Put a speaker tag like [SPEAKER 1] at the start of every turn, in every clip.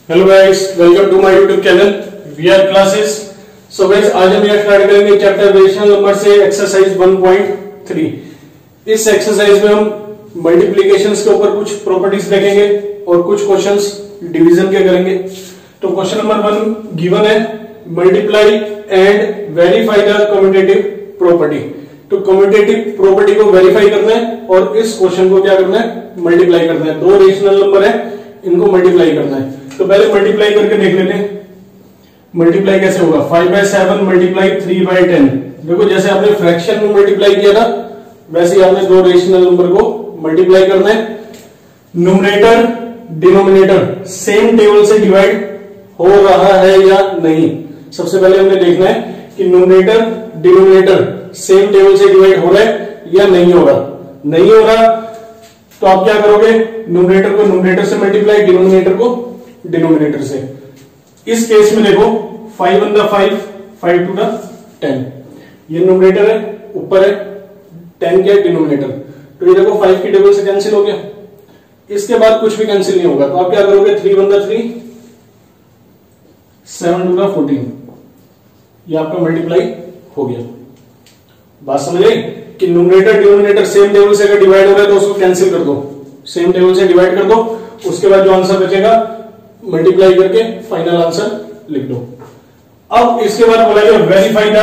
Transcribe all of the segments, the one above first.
[SPEAKER 1] Hello guys, welcome to my YouTube channel VR classes. So guys, आज हम यह start करेंगे चैप्टर रेशनल नंबर से एक्सरसाइज 1.3। इस एक्सरसाइज में हम मल्टीप्लिकेशंस के ऊपर कुछ प्रॉपर्टीज देखेंगे और कुछ क्वेश्चंस डिवीजन के करेंगे। तो क्वेश्चन नंबर 1 गिवन है, multiply and verify the commutative property. तो कम्यूटेटिव प्रॉपर्टी को वेरीफाई करना है और इस क्वेश्चन को क्या करना है, मल्टीप्लाई करना है। दो रेशनल नंबर है, इनको मल्टीप्लाई करना है। तो पहले मल्टीप्लाई करके देख लेते हैं मल्टीप्लाई कैसे होगा। 5/7 मल्टीप्लाई 3/10। देखो, जैसे आपने फ्रैक्शन में मल्टीप्लाई किया था वैसे ही आपने दो रेशनल नंबर को मल्टीप्लाई करना है। न्यूमरेटर डिनोमिनेटर सेम टेबल से डिवाइड हो रहा है या नहीं। सबसे पहले हमने देखना है कि न्यूमरेटर डिनोमिनेटर सेम टेबल से डिवाइड हो रहा है या नहीं हो रहा। नहीं हो रहा तो आप क्या करोगे, न्यूमरेटर को न्यूमरेटर से मल्टीप्लाई, डिनोमिनेटर को डिनोमिनेटर से। इस केस में देखो 5 1 5, 5 2 10। ये न्यूमरेटर है, ऊपर है 10 क्या है डिनोमिनेटर। तो ये देखो 5 की टेबल से कैंसिल हो गया। इसके बाद कुछ भी कैंसिल नहीं होगा। तो आप क्या करोगे, 3 1 3, 7 2 14। ये आपका मल्टीप्लाई हो गया। बात समझ आई कि न्यूमरेटर डिनोमिनेटर सेम टेबल से अगर डिवाइड हो रहा है तो उसको कैंसिल कर दो, सेम टेबल से डिवाइड कर दो। उसके बाद जो आंसर बचेगा मल्टीप्लाई करके फाइनल आंसर लिख दो। अब इसके बाद बोला गया verify the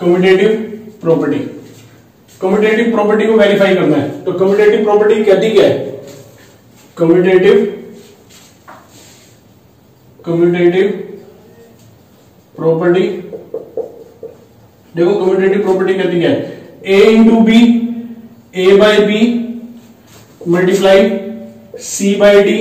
[SPEAKER 1] commutative property. Commutative property को वेरीफाई करना है। तो कम्यूटेटिव प्रॉपर्टी कहती क्या है, कम्यूटेटिव प्रॉपर्टी। देखो, कम्यूटेटिव प्रॉपर्टी कहती क्या है, a into b, a by b multiply c by d,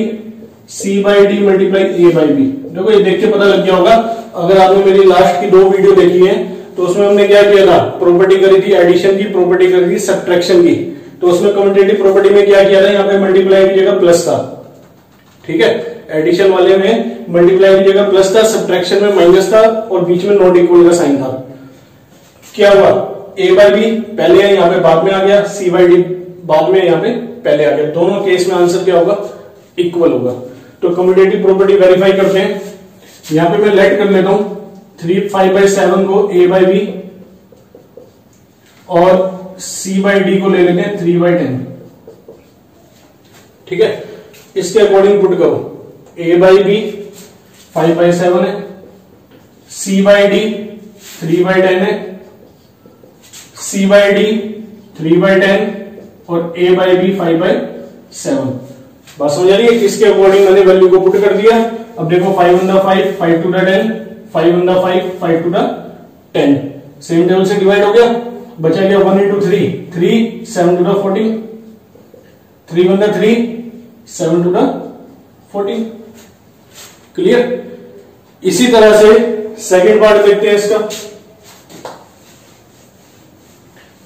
[SPEAKER 1] c by d multiply a by b. देखो, ये देख के पता लग गया होगा। अगर आपने मेरी लास्ट की 2 वीडियो देखी है तो उसमें हमने क्या किया था, प्रॉपर्टी करी थी एडिशन की, प्रॉपर्टी करी थी सब्ट्रैक्शन की। तो उसमें कम्यूटेटिव प्रॉपर्टी में क्या किया था, यहाँ पे मल्टीप्लाई की जगह प्लस था। ठीक है, एडिशन वाले में मल्टीप्लाई की जगह प्लस था, सब्ट्रैक्शन में माइनस था और बीच में नॉट इक्वल का साइन था। क्या हुआ, a बाय बी पहले है, यहाँ पे बाद में आ गया, c बाय डी बाद में यहाँ पे पहले आ गया। दोनों केस में आंसर क्या होगा, इक्वल होगा। तो कम्यूटेटिव प्रॉपर्टी वेरीफाई करते हैं। यहां पे मैं लेट कर लेता हूं 5/7 को a बाय बी और c बाय डी को ले लेते हैं 3/10। ठीक है, इसके अकॉर्डिंग पुट करो, a बाय बी 5/7 है, c बाय डी 3/10 है, c बाय डी 3/10 और a बाय बी 5/7। बात समझ आ रही है। इसके अकॉर्डिंग मैंने वैल्यू को पुट कर दिया। अब देखो 5 1 5, 5 2 10, 5 1 5, 5 2 10 सेम टेबल से डिवाइड हो गया। बचा गया 1 into 3, 3 7 2 14, 3 1 3, 7 2 14। क्लियर। इसी तरह से सेकंड पार्ट देखते हैं इसका।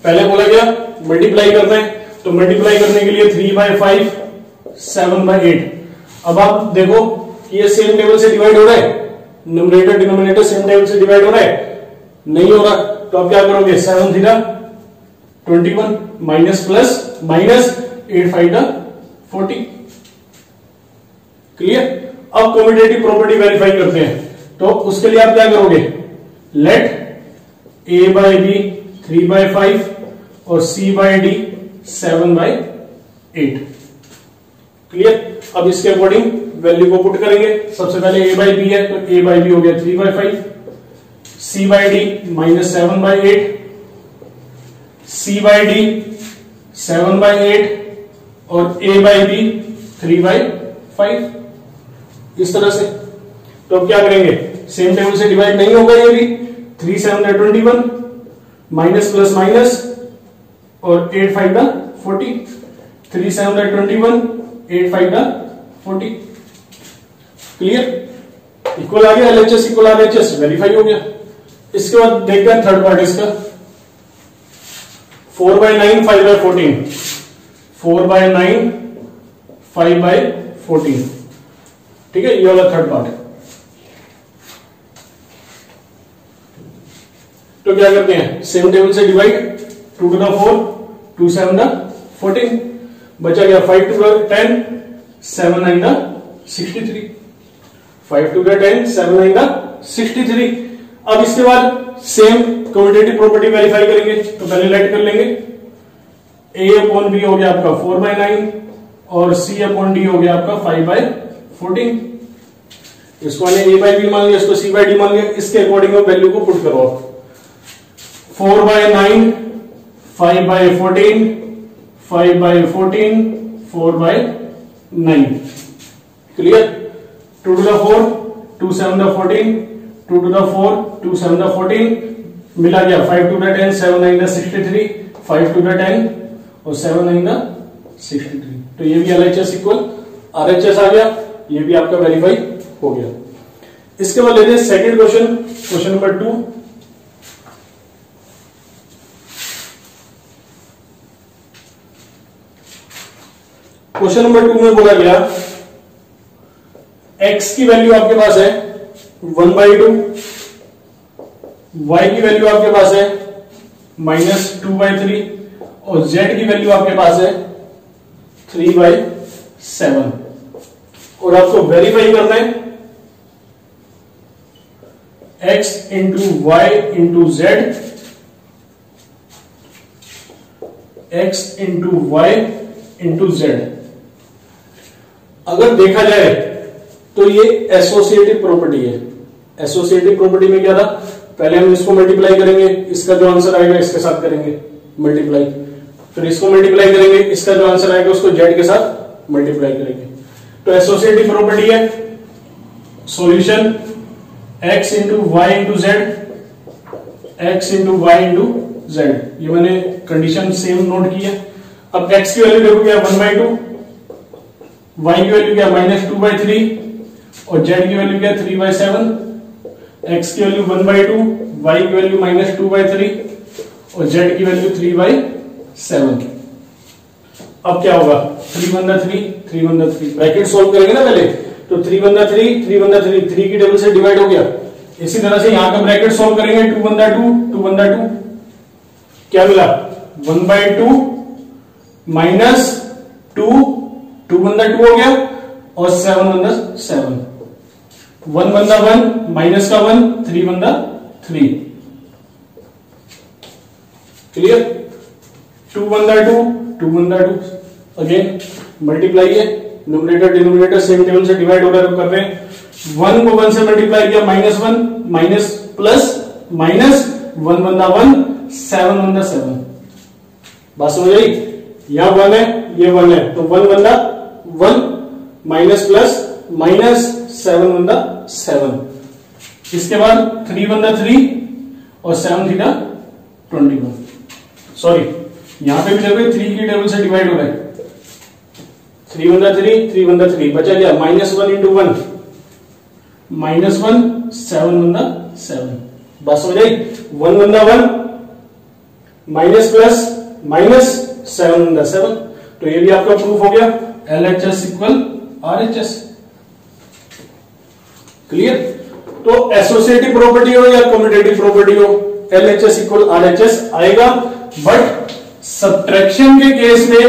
[SPEAKER 1] पहले बोला गया मल्टीप्लाई करना है, तो मल्टीप्लाई करने के लिए 3/5, 7/8। अब आप देखो कि ये सेम टेबल से डिवाइड हो रहा है, न्यूमरेटर डिनोमिनेटर सेम टेबल से डिवाइड हो रहा है, नहीं हो रहा। तो आप क्या करोगे, 7 3 21 माइनस प्लस माइनस 8 5 40। क्लियर। अब कम्यूटेटिव प्रॉपर्टी वेरीफाई करते हैं। तो उसके लिए आप क्या करोगे, लेट a बाय बी 3/5 और c बाय डी 7/8। क्लियर। अब इसके अकॉर्डिंग वैल्यू को पुट करेंगे। सबसे पहले a बाय बी है, तो a बाय बी हो गया 3/5, c by d -7/8, c by d 7/8 और a बाय बी 3/5। इस तरह से। तो अब क्या करेंगे, सेम टेबल से डिवाइड नहीं होगा ये भी। 3 7 21 माइनस प्लस माइनस और 8 5 40, 3 7 21, 8 5 40। क्लियर। इक्वल आ गया, LHS इक्वल RHS वेरीफाई हो गया। इसके बाद देखते हैं थर्ड पार्ट इसका। 4/9 5/14, 4/9 5/14। ठीक है, ये वाला थर्ड पार्ट है। तो क्या करते हैं, सेम टेबल से डिवाइड, 2 to the 4, 2 7 14, बचा गया 5 to the 10, 7 9 63। 5 to the 10, 7 9 the 63। अब इसके बाद सेम कम्यूटेटिव प्रॉपर्टी वेरीफाई करेंगे। तो पहले लेट कर लेंगे, a/b हो गया आपका 4/9 और c/d हो गया आपका 5/14। इसको मैंने a/b मान लिया, इसको c/d मान लिया। इसके अकॉर्डिंग वैल्यू को पुट करो आप। 4/9, 5/14, 5/14, 4/9। Clear? 2 to the 4, 2 7 the 14, 2 to the 4, 2 7 the 14, मिला गया 5 to the 10, 7 9 the 63, 5 to the 10 और 7 9 the 63। तो ये भी LHS इक्वल RHS आ गया, ये भी आपका वेरीफाई हो गया। इसके बाद लेते हैं second question, question number 2। Question number 2 में बोला गया x की वैल्यू आपके पास है 1/2, y की वैल्यू आपके पास है -2/3 और z की वैल्यू आपके पास है 3/7। और आपको वेरीफाई करना है x into y into z, x into y into z। अगर देखा जाए तो ये एसोसिएटिव प्रॉपर्टी है। एसोसिएटिव प्रॉपर्टी में क्या था, पहले हम इसको मल्टीप्लाई करेंगे, इसका जो आंसर आएगा इसके साथ करेंगे मल्टीप्लाई, फिर इसको मल्टीप्लाई करेंगे, इसका जो आंसर आएगा उसको जेड के साथ मल्टीप्लाई करेंगे। तो एसोसिएटिव प्रॉपर्टी है solution x into y into z, x into y into z. ये मैंने कंडीशन सेम नोट की है। अब x की वैल्यू देखो क्या 1/2, y की वैल्यू क्या -2/3 और z की वैल्यू क्या 3/7। x की वैल्यू 1/2, y की वैल्यू -2/3 और z की वैल्यू 3/7। अब क्या होगा 3/3, 3/3 ब्रैकेट सोल्व करेंगे ना पहले, तो 3/3, 3/3 3 की टेबल से डिवाइड हो गया। इसी तरह से यहां का ब्रैकेट सोल्व करेंगे 2/2, 2/2 क्या मिला 1/2 -2, 2/2 हो गया और 7/7, 1/1 माइनस का 1, 3/3। क्लियर? 2/2, 2/2 अगेन मल्टीप्लाई है, न्यूमरेटर डिनोमिनेटर सेम टेबल से डिवाइड हो रहा है, कर रहे हैं 1 को 1 से मल्टीप्लाई किया -1 माइनस प्लस माइनस 1/1, 7/7। बात समझ आई? यहां 1 है, ये 1 है, तो 1/1 माइनस प्लस माइनस 7/7। इसके बाद 3/3 और 7θ21। सॉरी यहां पे भी देखो 3 की टेबल से डिवाइड हो रहा है, 3/3, 3/3 बचा क्या -1 इंटू 1 -1, 7/7। बात समझ आई? 1/1 माइनस प्लस माइनस 7/7। तो ये भी आपका प्रूफ हो गया LHS इक्वल RHS। क्लियर? तो एसोसिएटिव प्रॉपर्टी हो या कम्यूटेटिव प्रॉपर्टी हो, LHS इक्वल RHS आएगा, बट सब्ट्रैक्शन के केस में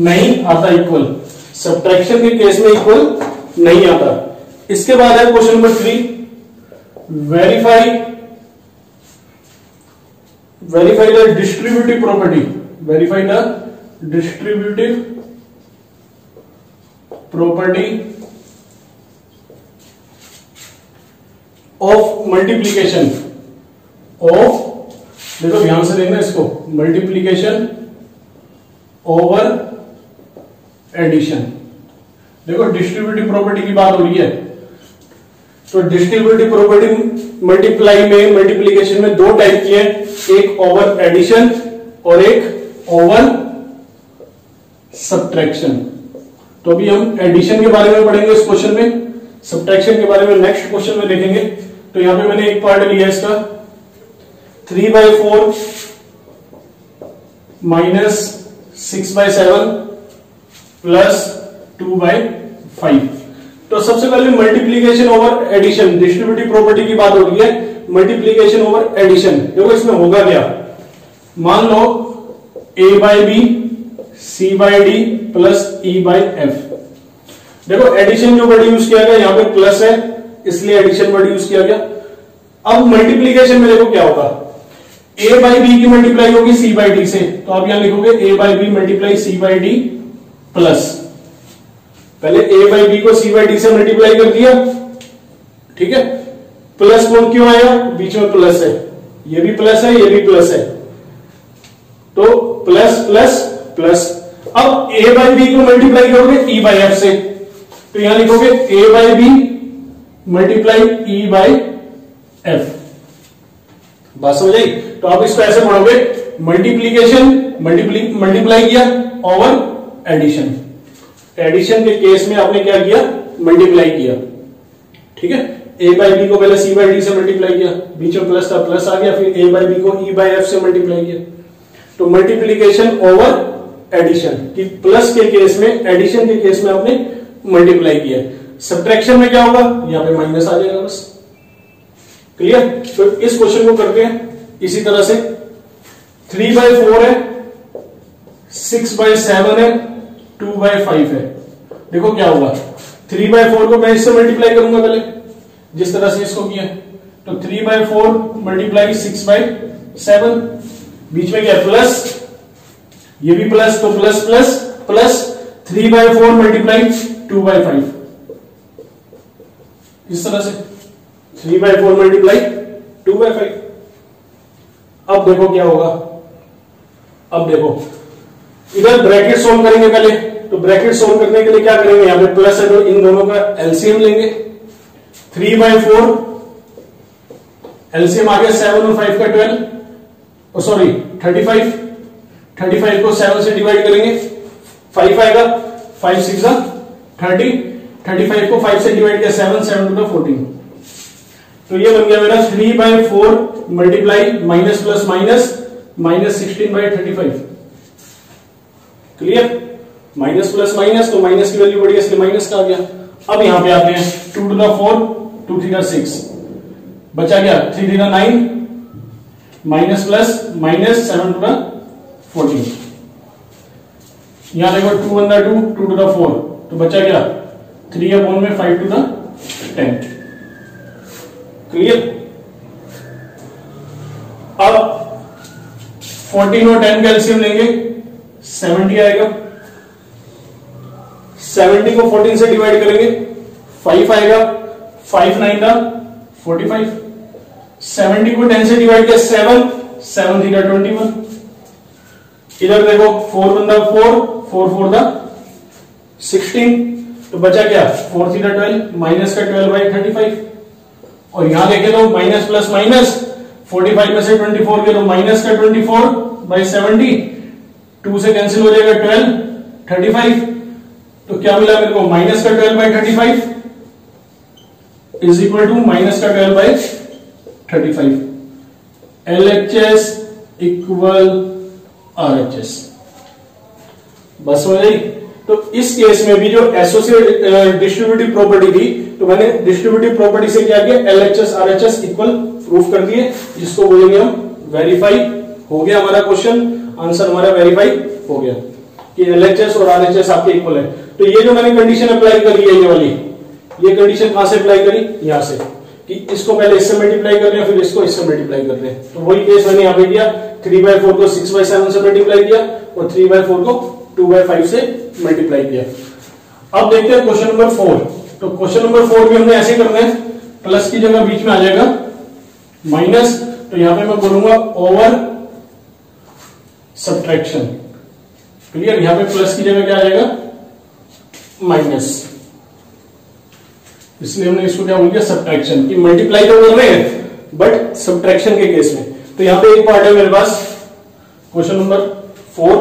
[SPEAKER 1] नहीं आता इक्वल, सब्ट्रैक्शन के केस में इक्वल नहीं आता। इसके बाद है question number 3, verify the distributive property, verify the distributive property of multiplication of, देखो ध्यान से देखना इसको, मल्टीप्लीकेशन ओवर एडिशन। देखो डिस्ट्रीब्यूटिव प्रॉपर्टी की बात हो रही है, तो डिस्ट्रीब्यूटिव प्रॉपर्टी मल्टीप्लाई में, मल्टीप्लीकेशन में दो टाइप की है, एक ओवर एडिशन और एक ओवर सब्ट्रैक्शन। तो अभी हम एडिशन के बारे में पढ़ेंगे इस क्वेश्चन में, सब्ट्रैक्शन के बारे में नेक्स्ट क्वेश्चन में देखेंगे। तो यहां पे मैंने एक पार्ट लिया इसका 3/4 माइनस 6/7 प्लस 2/5। तो सबसे पहले multiplication over addition, distributive property की बात हो रही है, मल्टीप्लीकेशन ओवर एडिशन। देखो इसमें होगा क्या, मान लो a/b c/d प्लस e/f। देखो एडिशन जो वर्ड यूज किया गया, यहां पे प्लस है, इसलिए एडिशन वर्ड यूज किया गया। अब मल्टीप्लीकेशन में देखो क्या होगा, a बाई बी की मल्टीप्लाई होगी c बाई डी से, तो आप यहां लिखोगे a by B multiply c by D plus, पहले a बाई बी को c बाई डी से मल्टीप्लाई कर दिया, ठीक है। प्लस कौन क्यों आया, बीच में प्लस है, ये भी प्लस है, ये भी प्लस है, तो प्लस प्लस प्लस। अब a बाई बी को मल्टीप्लाई करोगे e बाई एफ से, तो यहां लिखोगे a by B multiply e by F. बात समझ आई? तो आप इसको ऐसे पढ़ोगे, मल्टीप्लीकेशन मल्टीप्लाई किया ओवर एडिशन। एडिशन के केस में आपने क्या किया, मल्टीप्लाई किया, ठीक है। a बाई बी को पहले c बाई डी से मल्टीप्लाई किया, बीच में प्लस था, प्लस आ गया, फिर a बाई बी को e बाई एफ से मल्टीप्लाई किया। तो मल्टीप्लीकेशन ओवर एडिशन, कि प्लस के केस में, एडिशन के केस में आपने मल्टीप्लाई किया। सब्ट्रैक्शन में क्या होगा, यहां पे माइनस आ जाएगा, बस। क्लियर? तो इस क्वेश्चन को करते हैं इसी तरह से। 3/4 है, 6/7 है, 2/5 है। देखो क्या होगा, 3/4 को मैं इससे मल्टीप्लाई करूंगा पहले, जिस तरह से इसको किया, तो 3/4 मल्टीप्लाई 6/7, बीच में क्या प्लस, ये भी प्लस, तो प्लस प्लस प्लस 3/4 मल्टीप्लाई 2/5, इस तरह से 3/4 मल्टीप्लाई 2/5। अब देखो क्या होगा, अब देखो इधर ब्रैकेट सोल्व करेंगे पहले, तो ब्रैकेट सोल्व करने के लिए क्या करेंगे, यहां पे प्लस है तो इन दोनों का एलसीएम लेंगे। 3/4 एलसीएम आ गया 7 और 5 का 12, सॉरी 35, 35 को 7 से डिवाइड करेंगे, 5 आएगा, 5 6 30, 35 को 5 से डिवाइड किया 7, 7 2 14, तो ये बन गया मेरा 3/4 multiply minus plus minus minus 16/35। Clear? Minus plus minus, तो माइनस की वैल्यू बढ़ी है इसलिए माइनस का आ गया। अब यहां पे आते हैं 2 to the 4, 2 3 6, बचा गया 3 3 9 minus plus minus 7 to the 14। यहां देखो 2 1 2, 2 to the 4, तो बचा गया 3 में 5 to the 10। क्लियर? अब 14 और 10 का एलसीएम लेंगे, 70 आएगा, 70 को 14 से डिवाइड करेंगे, 5 आएगा, 5 9 का 45, 70 को 10 से डिवाइड किया 7, 7 3 21। इधर देखो 4 1 4, 4 4 16, तो बचा क्या 4 3 12, माइनस का 12/35। और यहां देखे तो माइनस प्लस माइनस, 45 में से 24 गया तो माइनस का 24/70, 2 से कैंसिल हो जाएगा 12, 35, तो क्या मिला मेरे को, माइनस का 12/35 इज इक्वल टू माइनस का 12/35। LHS equal RHS। बस हो गई। तो इस केस में भी जो एसोसिएट डिस्ट्रीब्यूटिव प्रॉपर्टी थी, तो मैंने डिस्ट्रीब्यूटिव प्रॉपर्टी से क्या किया, LHS RHS इक्वल प्रूफ कर दिए, जिसको बोलेंगे हम वेरीफाई। हो गया हमारा क्वेश्चन, आंसर हमारा वेरीफाई हो गया कि LHS और RHS आपके इक्वल है। तो ये जो मैंने कंडीशन अप्लाई करी है, ये वाली, ये कंडीशन कहां से अप्लाई करी, यहां से, कि इसको पहले इससे मल्टीप्लाई कर रहे हैं, फिर इसको इससे मल्टीप्लाई कर रहे हैं। तो वही केस मैंने यहां पे किया, 3/4 को 6/7 से मल्टीप्लाई किया और 3/4 को 2/5 से मल्टीप्लाई किया। अब देखते हैं क्वेश्चन नंबर 4। तो क्वेश्चन नंबर 4 भी हमने ऐसे करना है, प्लस की जगह बीच में आ जाएगा माइनस, तो यहां पे मैं बोलूंगा ओवर सब्ट्रैक्शन। क्लियर? यहां पे प्लस की जगह क्या आ जाएगा, माइनस, इसलिए हमने इसको क्या बोल दिया, सब्ट्रैक्शन। कि मल्टीप्लाई तो कर रहे हैं बट सब्ट्रैक्शन के केस में। तो यहां पे एक पार्ट है मेरे पास, question number 4,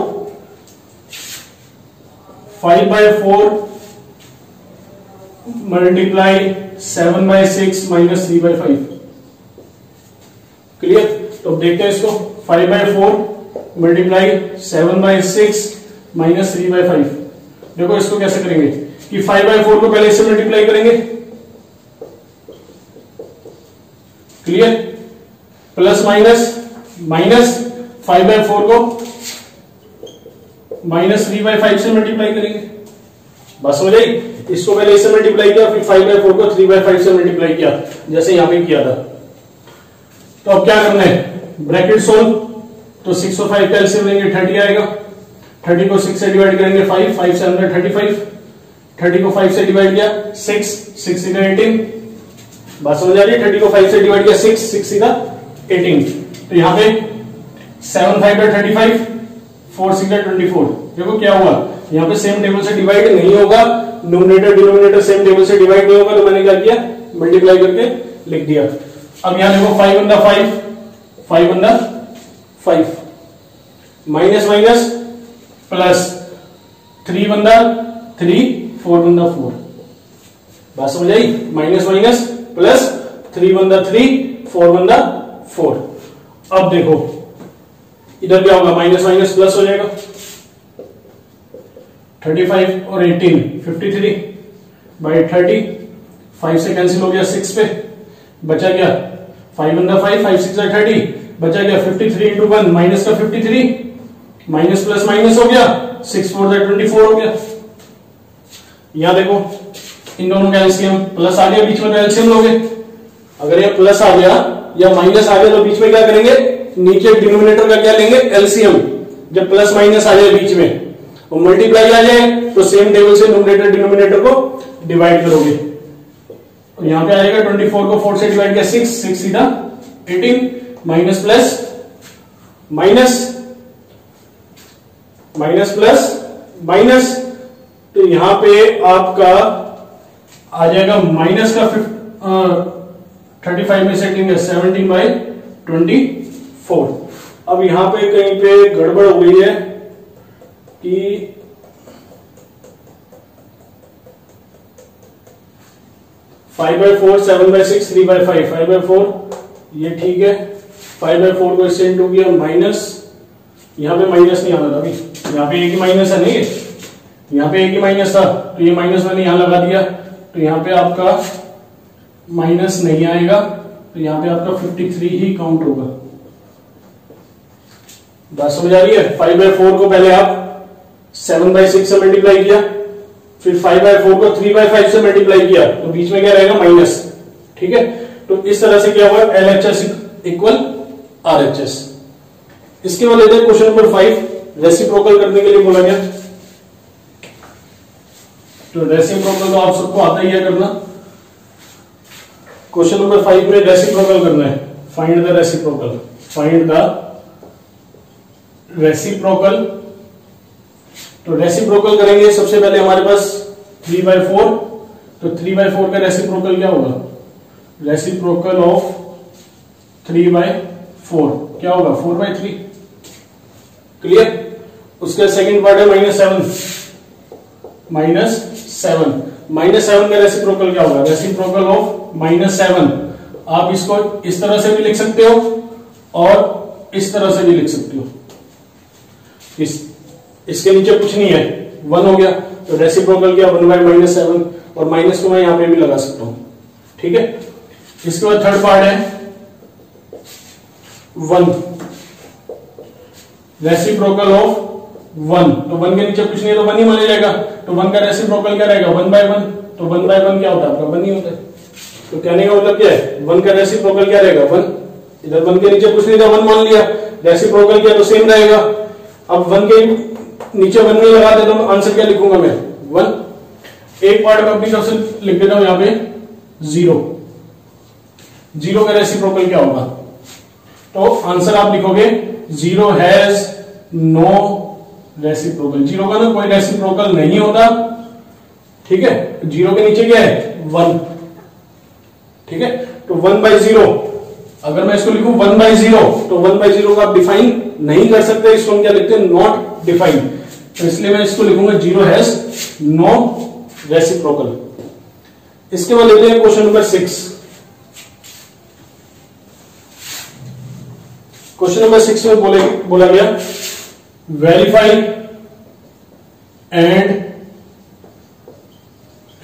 [SPEAKER 1] 5/4 multiply 7/6 minus 3/5। Clear? तो अब देखते हैं इसको, 5/4 मल्टीप्लाई 7/6 माइनस 3/5। देखो इसको कैसे करेंगे कि 5/4 को पहले इससे मल्टीप्लाई करेंगे, क्लियर? प्लस माइनस माइनस 5/4 को माइनस 3/5 से मल्टीप्लाई करेंगे। बस हो जाएगी। इसको पहले इससे मल्टीप्लाई किया, फिर 5/4 को 3/5 से मल्टीप्लाई किया, जैसे यहां पे किया था। तो अब क्या करना है, ब्रैकेट सोल्व। तो 6 और 5 का एलसीएम लेंगे, 30 आएगा। 30 को 6 से डिवाइड करेंगे 5 से अंदर 35, 30 को 5 से डिवाइड किया 6 6 का 18। बात समझ आ रही है? 30 को 5 से डिवाइड किया 6 का 18। तो यहाँ पे 7 5 का 35, 4 6 का 24। देखो क्या हुआ, यहाँ पे सेम टेबल से डिवाइड नहीं होगा, न्यूमरेटर डिनोमिनेटर सेम टेबल से डिवाइड नहीं होगा, तो मैंने क्या किया, मल्टीप्लाई करके लिख दिया। अब यहाँ देखो 5 1 5, 5 1 5, माइनस माइनस प्लस, 3 1 3, 4 1 4। बात समझ आई? Minus minus plus, 3 1 3, 4 1 4। अब देखो इधर क्या होगा, माइनस माइनस प्लस हो जाएगा। 35 और 18 53 बाई 30, 5 से कैंसिल हो गया 6 पे, बचा क्या 5 1 5, 5 6 30, बचा क्या 53 इंटू 1 माइनस का 53, माइनस प्लस माइनस हो गया, 6 4 24 हो गया। यहां देखो इन दोनों का एलसीएम प्लस आ गया, बीच में एलसीएम लोगे। अगर ये प्लस आ गया या माइनस आ गया तो बीच में क्या करेंगे, नीचे डिनोमिनेटर का क्या लेंगे, एलसीएम। जब प्लस माइनस आ जाए बीच में और मल्टीप्लाई आ जाए तो सेम टेबल से न्यूमरेटर डिनोमिनेटर को डिवाइड करोगे। और यहां पे आएगा 24 को 4 से डिवाइड किया 6 6 सीधा 18, minus plus minus, minus plus minus, तो यहां पे आपका आ जाएगा माइनस का 35 में सेटिंग है 17/24। अब यहां पे कहीं पे गड़बड़ हो गई है कि फाइव बाई 4, 7/6, 3/5, 5/4 ये ठीक है। 5/4 को इससे इंटू किया, माइनस, यहां पे माइनस नहीं आना था अभी, यहां पे एक ही माइनस है, नहीं यहां पे एक ही माइनस था, तो ये माइनस मैंने यहां लगा दिया, तो यहां पे आपका माइनस नहीं आएगा, तो यहां पे आपका 53 ही काउंट होगा। बात समझ आ रही है? 5/4 को पहले आप 7/6 से मल्टीप्लाई किया, फिर 5/4 को 3/5 से मल्टीप्लाई किया, तो बीच में क्या रहेगा, माइनस। ठीक है, तो इस तरह से क्या हुआ, LHS इक्वल RHS। इसके बाद लेते हैं क्वेश्चन नंबर 5, रेसिप्रोकल करने के लिए बोला गया। तो रेसिप्रोकल तो आप सबको आता ही है करना। क्वेश्चन नंबर 5 में रेसिप्रोकल करना है, find the reciprocal, find the reciprocal. तो रेसिप्रोकल करेंगे, सबसे पहले हमारे पास 3/4, तो 3/4 का रेसिप्रोकल क्या होगा, रेसिप्रोकल ऑफ 3/4 क्या होगा, 4/3। क्लियर? उसका सेकंड पार्ट है -7, -7 का रेसिप्रोकल क्या होगा, रेसिप्रोकल ऑफ -7। आप इसको इस तरह से भी लिख सकते हो और इस तरह से भी लिख सकते हो। इसके नीचे कुछ नहीं है, 1 हो गया, तो रेसिप्रोकल क्या 1/-7, और माइनस को मैं यहां पे भी लगा सकता हूं। ठीक है, इसके बाद थर्ड पार्ट है 1, रेसिप्रोकल ऑफ 1, तो 1 के नीचे कुछ नहीं है तो 1 ही मान जाएगा, तो 1 का रेसिप्रोकल क्या रहेगा, 1/1, तो 1/1 क्या होता है आपका, 1 ही होता है। तो कहने का मतलब क्या है, 1 का रेसिप्रोकल क्या रहेगा, 1। इधर 1 के नीचे कुछ नहीं था, 1 मान लिया, रेसिप्रोकल क्या तो सेम रहेगा। अब 1 के नीचे 1 नहीं लगा दे तो आंसर क्या लिखूंगा मैं, 1। एक पार्ट में अपनी तरफ से लिख देता हूं यहां पे 0, 0 का रेसिप्रोकल क्या होगा, तो आंसर आप लिखोगे 0 हैज नो रेसिप्रोकल। 0 का ना कोई रेसिप्रोकल नहीं होता। ठीक है, 0 के नीचे क्या है, 1। ठीक है, तो 1/0, अगर मैं इसको लिखूं 1/0, तो 1/0 को आप डिफाइन नहीं कर सकते, इसको हम क्या लिखते हैं, नॉट डिफाइंड। तो इसलिए मैं इसको लिखूंगा 0 हैज नो रेसिप्रोकल। इसके बाद लेते हैं क्वेश्चन नंबर 6। क्वेश्चन नंबर 6 में बोला गया verify and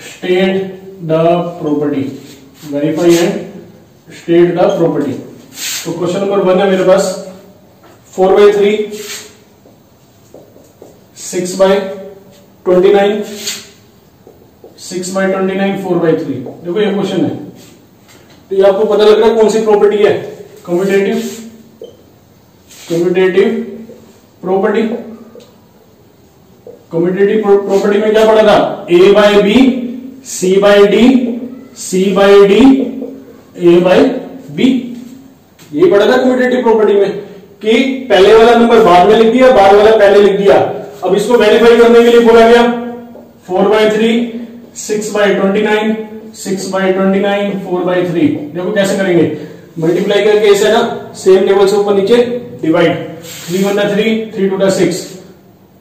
[SPEAKER 1] state the property, verify and state the property. तो क्वेश्चन नंबर 1 है मेरे पास 4/3, 6/29, 6/29 4/3। देखो ये क्वेश्चन है, तो ये आपको पता लग रहा है कौन सी प्रॉपर्टी है, कम्यूटेटिव प्रॉपर्टी। कम्यूटेटिव प्रॉपर्टी में क्या पढ़ा था, A/B C/D C/D A/B, ये पढ़ा था कम्यूटेटिव प्रॉपर्टी में कि पहले वाला नंबर बाद में लिख दिया, बाद वाला पहले लिख दिया। अब इसको वेरीफाई करने के लिए बोला गया 4/3 6/29 6/29 4/3। देखो कैसे करेंगे, मल्टीप्लाई करके ऐसे ना सेम टेबल से ऊपर नीचे डिवाइड, 3 1 3 3 2 6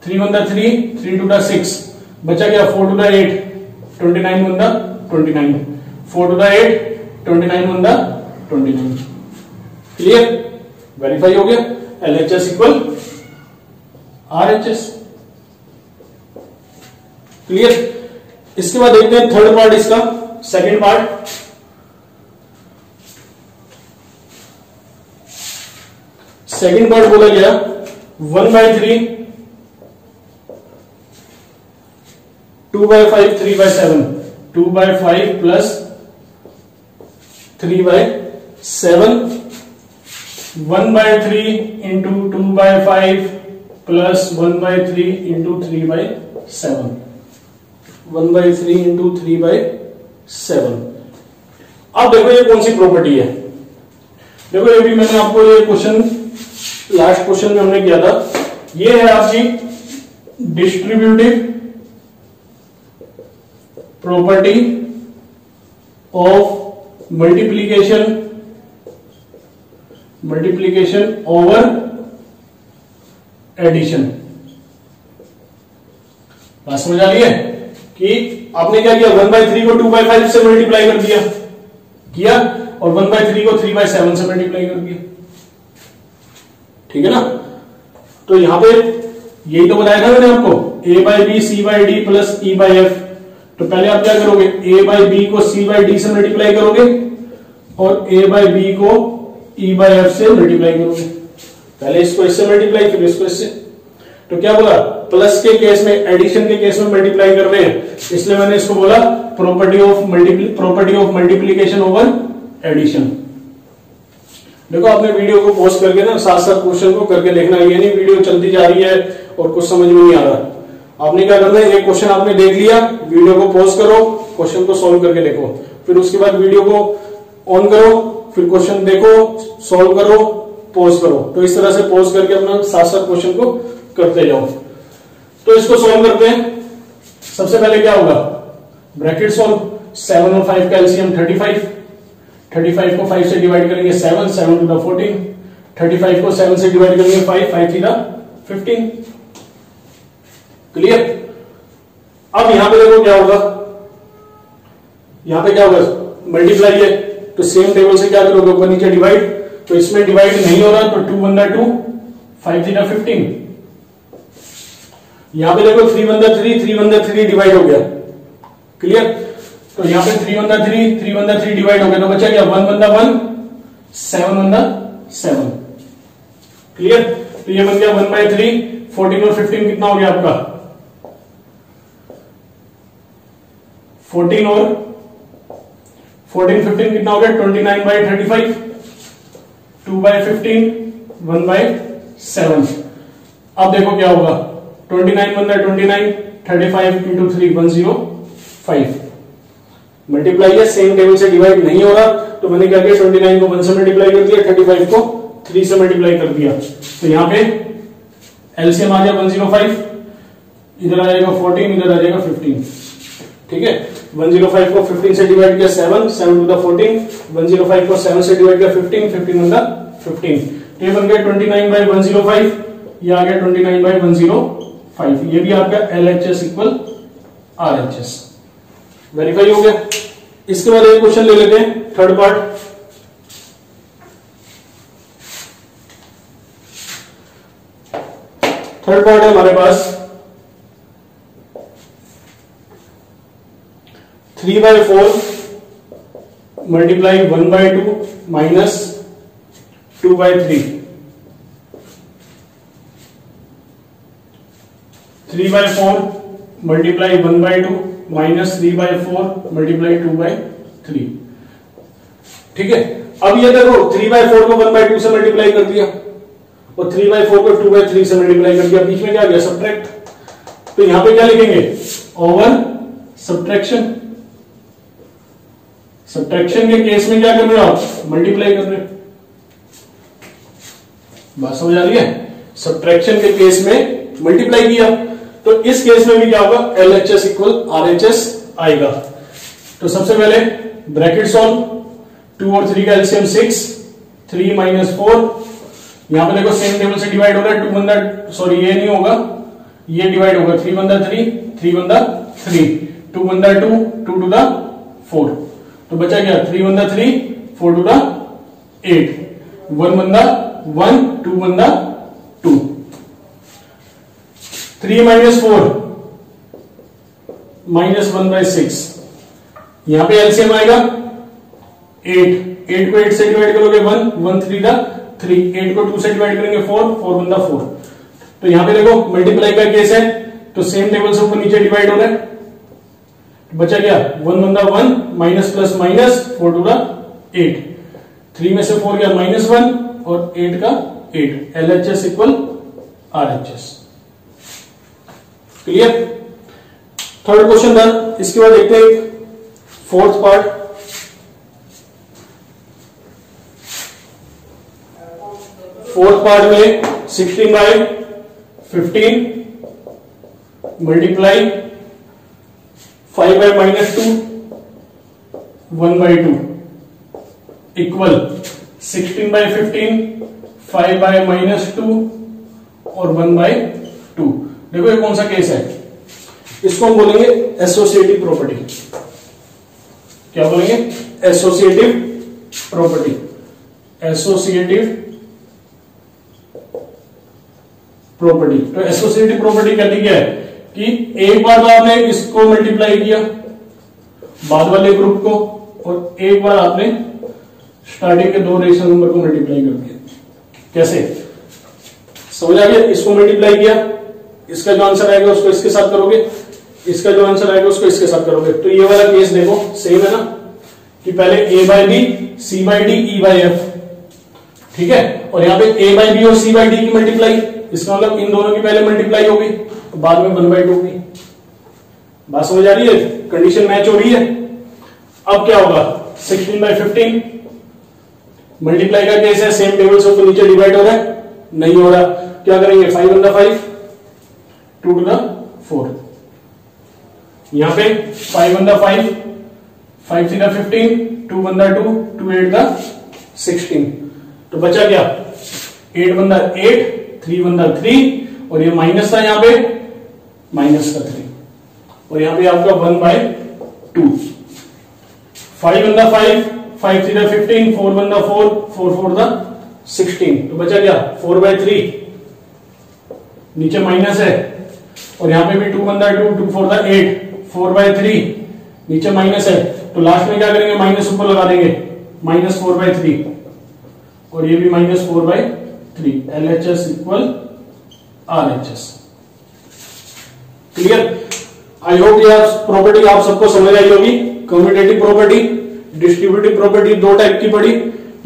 [SPEAKER 1] 3 1 3 3 2 6, बचा क्या 4 2 8 29 1 29 4 2 8 29 1 29। क्लियर, वेरीफाई हो गया, LHS इक्वल RHS। क्लियर, इसके बाद देखते हैं थर्ड पार्ट इसका, सेकंड पार्ट। सेकंड पार्ट बोला गया 1/3 2/5 3/7 2/5 plus 3/7 1/3 into 2/5 plus 1/3 into 3/7 1/3 into 3/7। अब देखो ये कौन सी प्रॉपर्टी है, देखो ये भी मैंने आपको ये क्वेश्चन लास्ट क्वेश्चन में हमने किया था। ये है आपकी distributive property of multiplication over addition. बात समझ आ रही है कि आपने क्या किया, 1/3 को 2/5 से मल्टीप्लाई कर किया और 1/3 को 3/7 से मल्टीप्लाई कर दिया, ठीक है ना। तो यहां पे यही तो बताया था मैंने आपको, A/B C/D प्लस E/F। तो पहले आप क्या करोगे, A/B को C/D से मल्टीप्लाई करोगे और A/B को E/F से मल्टीप्लाई करोगे। पहले इसको इससे मल्टीप्लाई, फिर इसको इससे। तो क्या बोला, प्लस के केस में, एडिशन के केस में मल्टीप्लाई कर रहे हैं, इसलिए मैंने इसको बोला property of multiplication over addition. देखो आपने वीडियो को पॉज करके ना साथ साथ क्वेश्चन को करके देखना, ये नहीं वीडियो चलती जा रही है और कुछ समझ में नहीं आ रहा। आपने क्या करना है, ये क्वेश्चन आपने देख लिया, वीडियो को पॉज करो, क्वेश्चन को सॉल्व करके देखो, फिर उसके बाद वीडियो को ऑन करो, फिर क्वेश्चन देखो, सॉल्व करो, पॉज करो। तो इस तरह से पॉज करके अपना साथ साथ क्वेश्चन को करते जाओ। तो इसको सॉल्व करते हैं। सबसे पहले क्या होगा, ब्रैकेट सॉल्व, 7 और 5 का एलसीएम 35 को 5 से डिवाइड करेंगे 7 7 टू द 14, 35 को 7 से डिवाइड करेंगे 5 5 3 15। क्लियर। अब यहां पे देखो क्या होगा, यहां पे क्या होगा, मल्टीप्लाई है तो सेम टेबल से क्या करोगे, ऊपर नीचे डिवाइड। तो इसमें डिवाइड नहीं हो रहा तो 2 1 2 5 3 15। यहां पे देखो 3 1 3 3 1 3 डिवाइड हो गया। क्लियर। तो यहां पे 3 1 3 डिवाइड हो गया, तो बचा क्या 1 1 1 7 1 7। क्लियर। तो ये बन गया 1/3। 14 और 15 कितना हो गया आपका, 14 और 14 15 कितना हो गया 29/35, 2/15 1/7। अब देखो क्या होगा, 29 1 29, 35 इंटू 3 105। मल्टीप्लाई है, सेम टेबल से डिवाइड नहीं हो रहा तो मैंने क्या किया, 29 को 1 से मल्टीप्लाई कर दिया, 35 को 3 से मल्टीप्लाई कर दिया। तो यहां पे एलसीएम आ गया 105, इधर आ जाएगा 14, इधर आ जाएगा 15। ठीक है। 105 को 15 से डिवाइड किया 7 7 टू द 14, 105 को 7 से डिवाइड किया 15 15 टू द 15। तो ये बन गया 29/105, ये आ गया 29/105। ये भी आपका LHS इक्वल RHS। वेरीफाई हो गया। इसके बाद एक क्वेश्चन ले लेते हैं, थर्ड पार्ट। थर्ड पार्ट है हमारे पास 3/4 मल्टीप्लाई 1/2 माइनस 2/3। 3/4 multiply 1/2 -3/4 multiply 2/3। ठीक है, अब ये देखो 3/4 को 1/2 से मल्टीप्लाई कर दिया और 3/4 को 2/3 से मल्टीप्लाई कर दिया, बीच में क्या आ गया सब्ट्रैक्ट। तो यहां पे क्या लिखेंगे ओवर सब्ट्रैक्शन। सब्ट्रैक्शन के केस में क्या कर रहे हो आप, मल्टीप्लाई कर रहे हो। बात समझ आ रही है, सब्ट्रैक्शन के केस में मल्टीप्लाई किया, तो इस केस में भी क्या होगा LHS इक्वल RHS आएगा। तो सबसे पहले ब्रैकेट सॉल्व, 2 और 3 का एलसीएम 6, 3 - 4, यहां पे देखो सेम टेबल से डिवाइड हो रहा है, 2 बंदा सॉरी ये नहीं होगा, ये डिवाइड होगा, 3 बंदा 3, 3 बंदा 3, 2 बंदा 2, 2 to the 4, तो बचा क्या 3 बंदा 3, 4 to the 8, 1 बंदा 1, 2 बंदा 2, 3 - 4 -1/6, यहां पे एलसीएम आएगा 8, 8 को 8 से डिवाइड करोगे 1, 1 3 का 3, 8 को 2 से डिवाइड करेंगे 4, 4 बंदा 4। तो यहां पे देखो मल्टीप्लाई का केस है, तो सेम टेबल से ऊपर नीचे डिवाइड हो रहा है, तो बचा क्या 1 बंदा 1, minus plus minus 4 to the 8, 3 में से 4 गया -1 और 8 का 8, LHS equal RHS। Clear, third question done. इसके बाद देखते हैं फोर्थ पार्ट। फोर्थ पार्ट में 16/15 मल्टीप्लाई 5/-2 1/2 इक्वल 16/15 5/-2 और 1/2। देखो ये कौन सा केस है, इसको हम बोलेंगे एसोसिएटिव प्रॉपर्टी। क्या बोलेंगे, एसोसिएटिव प्रॉपर्टी। एसोसिएटिव प्रॉपर्टी, तो एसोसिएटिव प्रॉपर्टी कहती क्या है कि एक बार तो आपने इसको मल्टीप्लाई किया बाद वाले ग्रुप को, और एक बार आपने स्टार्टिंग के दो रेशनल नंबर को मल्टीप्लाई कर दिया। कैसे समझ आ गया, इसको मल्टीप्लाई किया, इसका जो आंसर आएगा उसको इसके साथ करोगे, इसका जो आंसर आएगा उसको इसके साथ करोगे। तो ये वाला केस देखो सेम है ना, कि पहले A/B, C/D, E/F, ठीक है, और यहां पे A/B और C/D की मल्टीप्लाई, इसका मतलब इन दोनों की पहले मल्टीप्लाई होगी तो बाद में 1/2 होगी। बात समझ आ रही है, कंडीशन मैच हो रही है। अब क्या होगा 16/15 मल्टीप्लाई का केस है, सेम टेबल से ऊपर नीचे डिवाइड हो रहा है, नहीं हो रहा, क्या करेंगे 5/5 2 to the 4, यहां पे 5/5 5 3 15 2 बंदा 2 2 8 का 16, तो बचा क्या 8 बंदा 8 3 बंदा 3, और ये माइनस था यहां पे माइनस का 3, और यहां पे आपका 1/2, 5 बंदा 5 5 3 15 4 बंदा 4 4 4 का 16, तो बचा क्या 4/3, नीचे माइनस है, और यहां पे भी 2 बंदा 2 2 4 का 8 4/3, नीचे माइनस है, तो लास्ट में क्या करेंगे माइनस ऊपर लगा देंगे -4/3, और ये भी -4/3, LHS equal RHS। Clear, I hope ये प्रॉपर्टी आप सबको समझ आई होगी। कम्यूटेटिव प्रॉपर्टी, डिस्ट्रीब्यूटिव प्रॉपर्टी दो टाइप की पड़ी,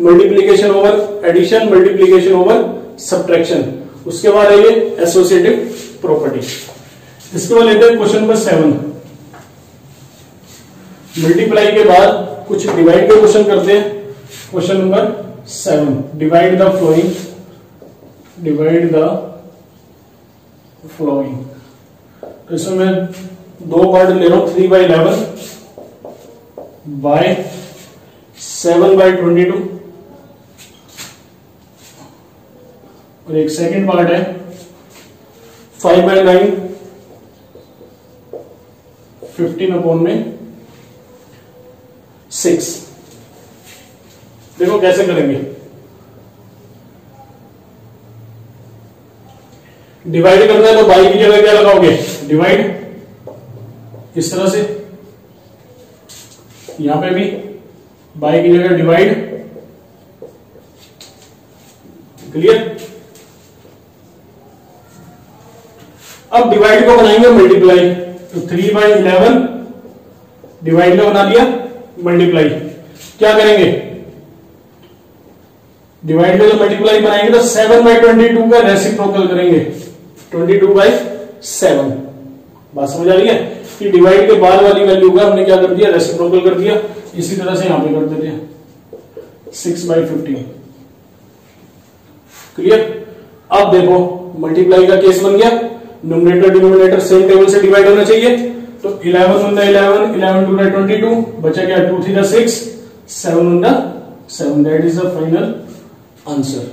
[SPEAKER 1] multiplication over addition, multiplication over subtraction. उसके बाद है ये एसोसिएटिव प्रॉपर्टी। इसके बाद लेते हैं क्वेश्चन नंबर 7। मल्टीप्लाई के बाद कुछ डिवाइड के क्वेश्चन करते हैं। Question number 7, divide the flowing, divide the flowing. तो इसमें मैं दो पार्ट ले रहा हूं, 3/11 बाय 7/22, और एक सेकंड पार्ट है 5/9 15/6। देखो कैसे करेंगे, डिवाइड करना है तो बाई की जगह क्या लगाओगे डिवाइड, इस तरह से, यहां पे भी बाई की जगह डिवाइड। क्लियर, अब डिवाइड को बनाएंगे मल्टीप्लाई, तो 3/11 डिवाइड में बना दिया मल्टीप्लाई। क्या करेंगे, डिवाइड में जो मल्टीप्लाई बनाएंगे तो 7/22 का रेसिप्रोकल करेंगे, 22/7। बात समझ आ रही है कि डिवाइड के बाद वाली वैल्यू का हमने क्या कर दिया, रेसिप्रोकल कर दिया। इसी तरह से यहां पे कर देते हैं 6/15। क्लियर। अब देखो मल्टीप्लाई का केस बन गया, न्यूमरेटर डिनोमिनेटर सेम टेबल से डिवाइड होना चाहिए। तो 11 1 11, 11 2 22, बचा क्या 2 3 6, 7 1 7। That is the final answer.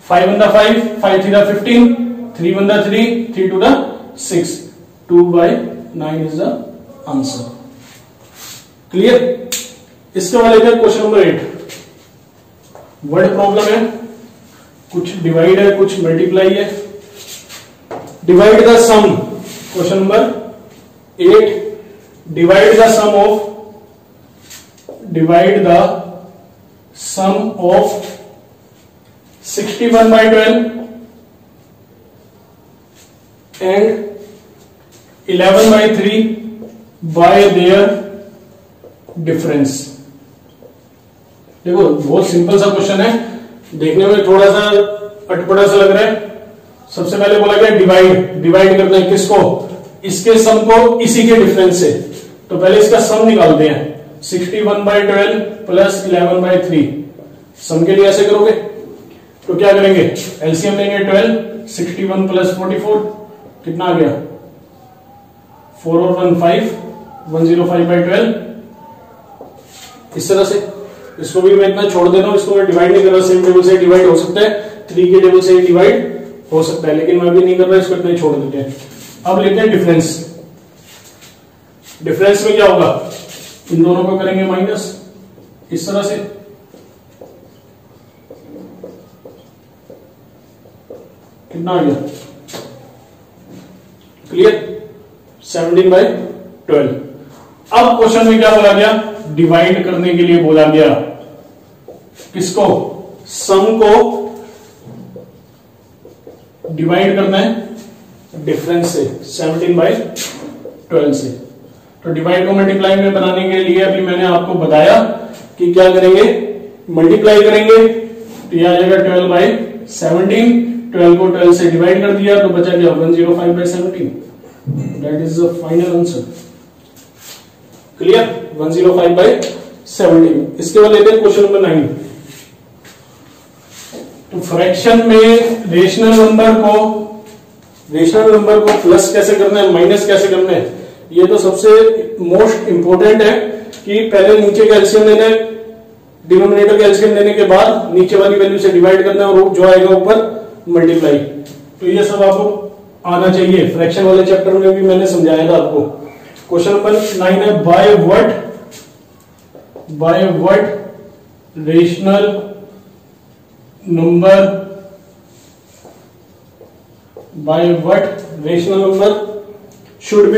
[SPEAKER 1] 5 1 5, 5 3 15, 3 1 3, 3 2 6, 2/9 is the answer. Clear. इसके बाद लेते हैं क्वेश्चन नंबर 8। वर्ड प्रॉब्लम है, कुछ डिवाइड है कुछ मल्टीप्लाई है। Divide the sum, question number 8, divide the sum of 61/12 and 11/3 by their difference। देखो बहुत सिंपल सा क्वेश्चन है, देखने में थोड़ा सा अटपटा सा लग रहा है। सबसे पहले बोला गया डिवाइड करना है किसको, इसके सम को इसी के डिफरेंस से। तो पहले इसका सम निकालते हैं, 61/12 प्लस 11/3। सम के लिए ऐसे करोगे तो क्या करेंगे, एलसीएम लेंगे 12, 61 प्लस 44 कितना आ गया 4 और 1 5, 105/12। इस तरह से इसको भी मैं इतना छोड़ देता हूं, इसको मैं डिवाइड नहीं कर रहा, सेम टेबल से डिवाइड हो सकता है, 3 के टेबल से डिवाइड हो सकता है, लेकिन मैं भी नहीं कर रहा, इसको इतना ही छोड़ देते हैं। अब लेते हैं डिफरेंस। डिफरेंस में क्या होगा, इन दोनों को करेंगे माइनस, इस तरह से। कितना आ गया, क्लियर, 17/12। अब क्वेश्चन में क्या बोला गया, डिवाइड करने के लिए बोला गया किसको, सम को डिवाइड करना है डिफरेंस से, 17/12 से। तो डिवाइड को मल्टीप्लाई में बनाने के लिए अभी मैंने आपको बताया कि क्या करेंगे, मल्टीप्लाई करेंगे तो यह आ जाएगा 12/17, 12 को 12 से डिवाइड कर दिया तो बचा गया 105/17। That is the final answer. Clear, 105/17। इसके बाद लेते हैं क्वेश्चन नंबर 9। तो फ्रैक्शन में रेशनल नंबर को प्लस कैसे करना है, माइनस कैसे करना है, ये तो सबसे मोस्ट इंपोर्टेंट है कि पहले नीचे का एलसीएम लेना है, डिनोमिनेटर का एलसीएम लेने के बाद नीचे वाली वैल्यू से डिवाइड करना है और जो आएगा ऊपर मल्टीप्लाई। तो ये सब आपको आना चाहिए, फ्रैक्शन वाले चैप्टर में भी मैंने समझाया था आपको। क्वेश्चन नंबर 9 है, by what rational number should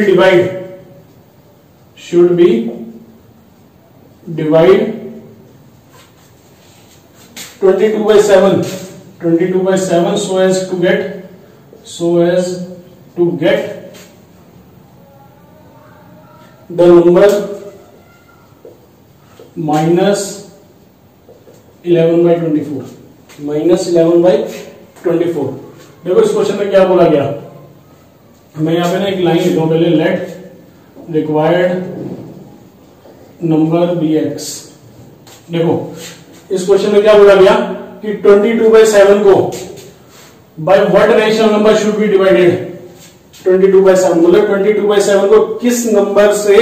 [SPEAKER 1] be divide 22/7 so as to get the number -11/24। -11/24। देखो इस क्वेश्चन में क्या बोला गया, मैं यहां पे ना एक लाइन लिखूं पहले, let required number be X. देखो इस क्वेश्चन में क्या बोला गया कि 22/7 को by what rational number should be divided. 22/7 मतलब 22/7 को किस नंबर से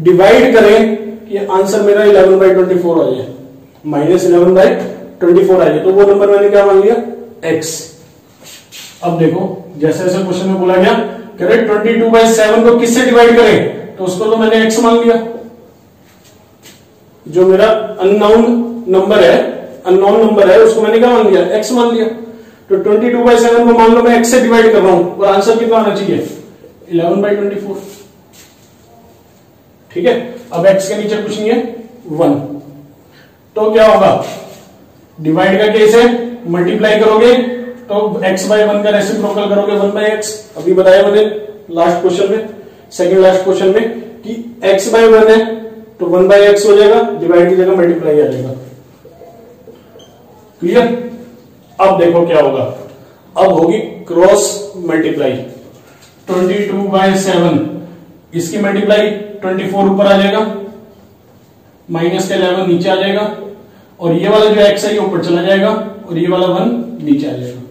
[SPEAKER 1] डिवाइड करें कि आंसर मेरा 11/24 आ जाए, -11/24 आ जाए। तो वो नंबर मैंने क्या मान लिया, x। अब देखो जैसे जैसे क्वेश्चन में बोला गया करेक्ट 22/7 को किससे डिवाइड करें, तो उसको तो मैंने x मान लिया। जो मेरा अननोन नंबर है उसको मैंने क्या मान लिया, x मान लिया। तो 22/7 को मान लो मैं x से डिवाइड कर रहा हूं और आंसर कितना आना चाहिए, 11/24। ठीक है, अब x के नीचे कुछ नहीं है, 1। तो क्या होगा, डिवाइड का केस है, मल्टीप्लाई करोगे तो x/1 का रेसिप्रोकल करोगे 1/x। अभी बताया मैंने लास्ट क्वेश्चन में, सेकंड लास्ट क्वेश्चन में कि x बाय 1 है तो 1 बाय एक्स हो जाएगा, डिवाइड की जगह मल्टीप्लाई आ जाएगा। क्लियर? अब देखो क्या होगा, अब होगी क्रॉस मल्टीप्लाई। 22 बाय 7 इसकी मल्टीप्लाई 24 ऊपर आ जाएगा, माइनस का 11 नीचे आ जाएगा, और ये वाला जो x है ये ऊपर चला जाएगा और ये वाला 1 नीचे आ जाएगा।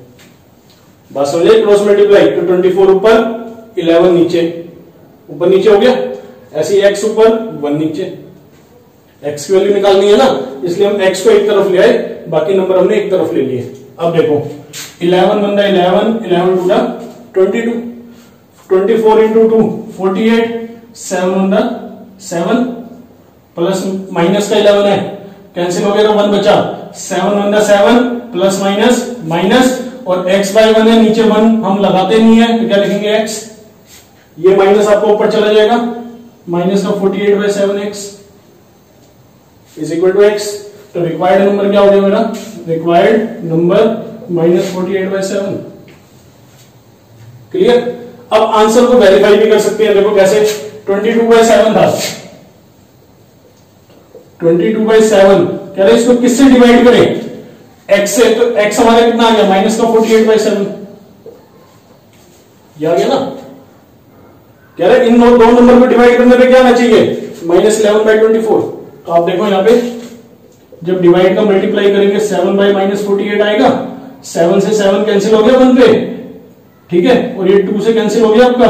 [SPEAKER 1] बात समझे? क्रॉस मल्टीप्लाई तो 24 ऊपर 11 नीचे, ऊपर नीचे हो गया, ऐसे ही x ऊपर 1 नीचे। x की वैल्यू निकालनी है ना, इसलिए हम x को एक तरफ ले आए, बाकी नंबर हमने एक तरफ ले लिए। अब देखो 11 बंदा 11, 11 टू 22, 24 इंटू 2 48, 7 बंदा 7 प्लस माइनस का 11 है, कैंसिल हो गया तो 1 बचा, 7 बंदा 7 प्लस माइनस माइनस, और x बाय 1 है, नीचे 1 हम लगाते नहीं है तो क्या लिखेंगे x, ये माइनस आपको ऊपर चला जाएगा, माइनस का 48 by 7x is equal to x। तो रिक्वायर्ड नंबर क्या हो गया मेरा, required number minus 48 by 7। Clear? अब आंसर को वेरीफाई भी कर सकते हैं, देखो कैसे, 22 बाय 7 था, 22 बाय 7 कह रहे इसको किससे डिवाइड करें, x से, तो x हमारा कितना आ गया, माइनस का 48 बाय 7, ये आ गया ना। कह रहे इन दो नंबर को डिवाइड करने पे क्या आना चाहिए, माइनस 11 बाय 24। तो आप देखो यहां पे जब डिवाइड का मल्टीप्लाई करेंगे 7 बाय माइनस 48 आएगा, 7 से 7 कैंसिल हो गया 1 पे, ठीक है, और ये 2 से कैंसिल हो गया आपका,